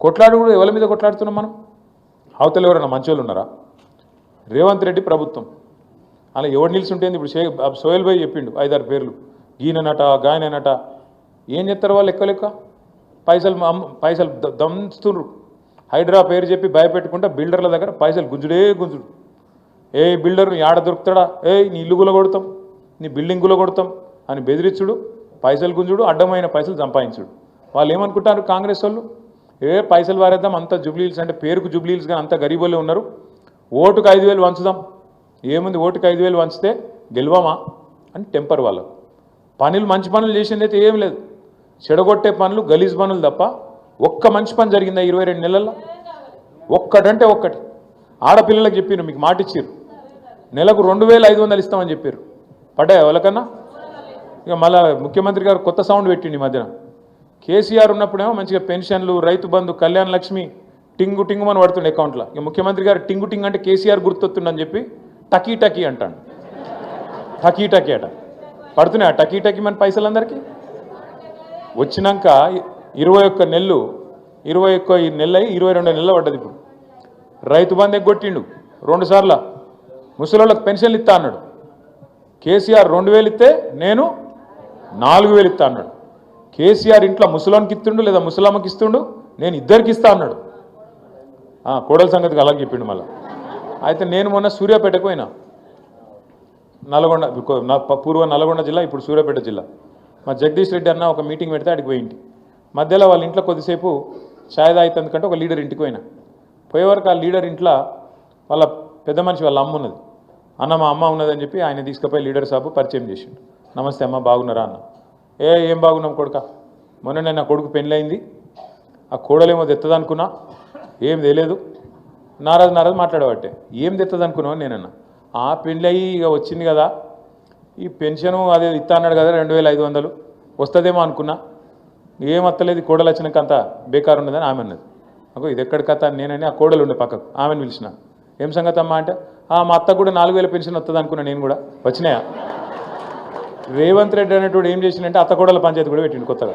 కొట్లాడు కూడా ఎవరి మీద కొట్లాడుతున్నాం మనం? అవతల ఎవరైనా మంచోళ్ళు ఉన్నారా? రేవంత్ రెడ్డి ప్రభుత్వం అలా ఎవరు నిలిచుంటేంది? ఇప్పుడు సోహెల్ భాయ్ చెప్పిండు 5-6 పేర్లు, ఈయననట గాయననట. ఏం చెప్తారు వాళ్ళు? లెక్క పైసలు దంచుతున్నారు. హైడ్రా పేరు చెప్పి భయపెట్టుకుంటా బిల్డర్ల దగ్గర పైసలు గుంజుడే గుంజుడు. ఏ బిల్డర్ ఆడ దొరుకుతాడా, నీ ఇల్లు గుల కొడతాం, నీ బిల్డింగ్ గుల కొడతాం అని బెదిరించుడు, పైసలు గుంజుడు, అడ్డమైన పైసలు సంపాదించుడు. వాళ్ళు ఏమనుకుంటారు కాంగ్రెస్ వాళ్ళు? పైసలు వారేద్దాం, అంత జుబ్లీల్స్ అంటే పేరుకు జుబ్లీల్స్ కానీ అంత గరీబోళ్ళే ఉన్నారు, ఓటుకు 5,000 వంచుదాం. ఏముంది ఓటుకు 5,000 వంచితే గెలవమా అని టెంపర్ వాళ్ళకు. పనులు మంచి పనులు చేసింది అయితే ఏం లేదు, చెడగొట్టే పనులు గలీజ్ పనులు తప్ప ఒక్క మంచి పని జరిగిందా 22 నెలల్లో? ఒక్కటంటే ఒక్కటి. ఆడపిల్లలకు చెప్పారు, మీకు మాట ఇచ్చారు, నెలకు 2,500 ఇస్తామని చెప్పారు. పడ్డాయా వాళ్ళకన్నా? ఇక మళ్ళా ముఖ్యమంత్రి గారు కొత్త సౌండ్ పెట్టిండి ఈ మధ్యన. కేసీఆర్ ఉన్నప్పుడేమో మంచిగా పెన్షన్లు, రైతు బంధు, కళ్యాణ లక్ష్మి టింగు టింగు అని పడుతుండే అకౌంట్లో. ఇక ముఖ్యమంత్రి గారు టింగు టింగ్ అంటే కేసీఆర్ గుర్తొస్తుందని చెప్పి టకీ టకీ అంటాడు. టకీ టకీ అట పడుతున్నాయి. ఆ టకీ టకీ మన పైసలు అందరికీ వచ్చినాక 21 నెలలు 21 నెలలు అయ్యి 22 నెలలు పడ్డది. ఇప్పుడు రైతు బంధు ఎగ్గొట్టిండు 2 సార్లు. ముసలోళ్ళకి పెన్షన్లు ఇస్తా అన్నాడు. కేసీఆర్ 2,000 ఇస్తే నేను 4,000 ఇస్తా అన్నాడు. కేసీఆర్ ఇంట్లో ముసలోనికి ఇస్తుండు లేదా ముసలమ్మకి ఇస్తుండు, నేను ఇద్దరికి ఇస్తా అన్నాడు. కోడల సంగతికి అలాగే చెప్పిండు మళ్ళీ. అయితే నేను మొన్న సూర్యాపేటకు పోయినా, నల్గొండ, పూర్వ నల్గొండ జిల్లా, ఇప్పుడు సూర్యాపేట జిల్లా. మా జగదీష్ రెడ్డి అన్న ఒక మీటింగ్ పెడితే అడిగి పోయింటి. మధ్యలో వాళ్ళ ఇంట్లో కొద్దిసేపు ఛాయ్ తాగుతుందుకంటే ఒక లీడర్ ఇంటికి పోయినా. పోయేవరకు ఆ లీడర్ ఇంట్లో వాళ్ళ పెద్ద మనిషి వాళ్ళ అమ్మ ఉన్నది. అన్న మా అమ్మ ఉన్నదని చెప్పి ఆయన తీసుకుపోయి లీడర్ సాబు పరిచయం చేసిండు. నమస్తే అమ్మ, బాగున్నారా అన్న. ఏం బాగున్నాం కొడుక, మొన్న నేను నా కొడుకు పెళ్ళయింది, ఆ కోడలేమో తెత్తదనుకున్నా, ఏం తెలియదు, నారాజు మాట్లాడబట్టే. ఏం తెత్తదనుకున్నావు నేనన్నా. పెళ్ళి అయ్యి ఇక వచ్చింది కదా, ఈ పెన్షను అదే ఇస్తా అన్నాడు కదా 2,500 వస్తుందేమో అనుకున్నా, ఏం వస్తలేదు, కోడలు వచ్చినాక అంతా బేకారు ఉన్నదని ఆమె అన్నది. నాకు ఇది ఎక్కడి కథ నేనని ఆ కోడలు ఉండే పక్కకు ఆమెను పిలిచిన. ఏం సంగతి అమ్మా అంటే, మా అత్త కూడా 4,000 పెన్షన్ వస్తుంది అనుకున్నా, నేను కూడా వచ్చినాయా. రేవంత్ రెడ్డి అనేటువంటి ఏం చేసిందంటే అత్త కోడల పంచాయతీ కూడా పెట్టిండు కొత్తగా.